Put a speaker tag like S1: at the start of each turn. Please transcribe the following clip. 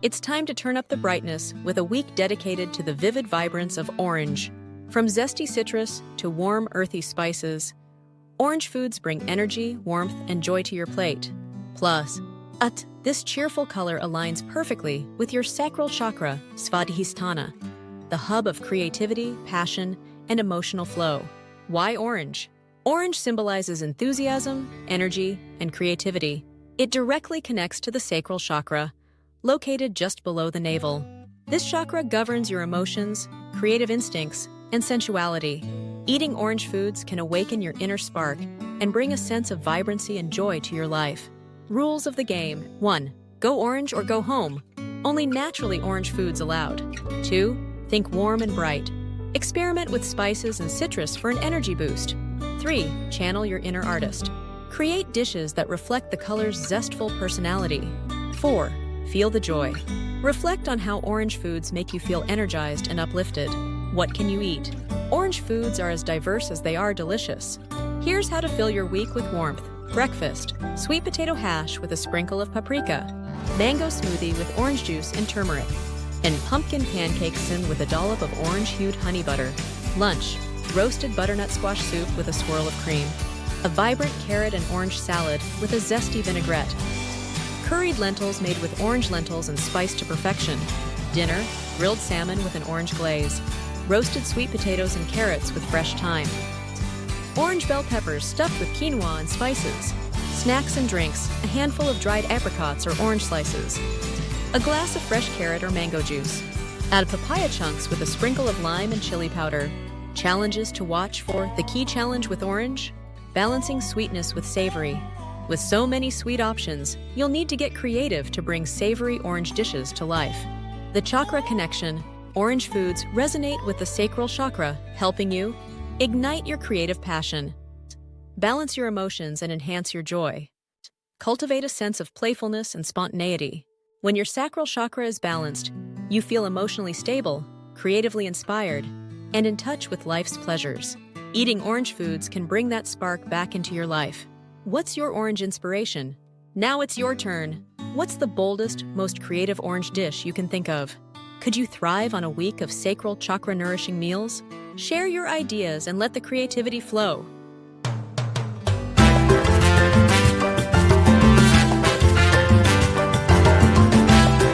S1: It's time to turn up the brightness with a week dedicated to the vivid vibrance of orange. From zesty citrus to warm, earthy spices, orange foods bring energy, warmth, and joy to your plate. Plus, this cheerful color aligns perfectly with your sacral chakra, Svadhisthana, the hub of creativity, passion, and emotional flow. Why orange? Orange symbolizes enthusiasm, energy, and creativity. It directly connects to the sacral chakra, located just below the navel. This chakra governs your emotions, creative instincts, and sensuality. Eating orange foods can awaken your inner spark and bring a sense of vibrancy and joy to your life. Rules of the game. 1. Go orange or go home. Only naturally orange foods allowed. 2. Think warm and bright. Experiment with spices and citrus for an energy boost. 3. Channel your inner artist. Create dishes that reflect the color's zestful personality. 4. Feel the joy. Reflect on how orange foods make you feel energized and uplifted. What can you eat? Orange foods are as diverse as they are delicious. Here's how to fill your week with warmth. Breakfast: sweet potato hash with a sprinkle of paprika, mango smoothie with orange juice and turmeric, and pumpkin pancake sin with a dollop of orange-hued honey butter. Lunch: roasted butternut squash soup with a swirl of cream, a vibrant carrot and orange salad with a zesty vinaigrette, curried lentils made with orange lentils and spiced to perfection. Dinner: grilled salmon with an orange glaze, roasted sweet potatoes and carrots with fresh thyme, orange bell peppers stuffed with quinoa and spices. Snacks and drinks: a handful of dried apricots or orange slices, a glass of fresh carrot or mango juice. Add papaya chunks with a sprinkle of lime and chili powder. Challenges to watch for: the key challenge with orange, balancing sweetness with savory. With so many sweet options, you'll need to get creative to bring savory orange dishes to life. The chakra connection: orange foods resonate with the sacral chakra, helping you ignite your creative passion, balance your emotions, and enhance your joy. Cultivate a sense of playfulness and spontaneity. When your sacral chakra is balanced, you feel emotionally stable, creatively inspired, and in touch with life's pleasures. Eating orange foods can bring that spark back into your life. What's your orange inspiration? Now it's your turn. What's the boldest, most creative orange dish you can think of? Could you thrive on a week of sacral chakra-nourishing meals? Share your ideas and let the creativity flow.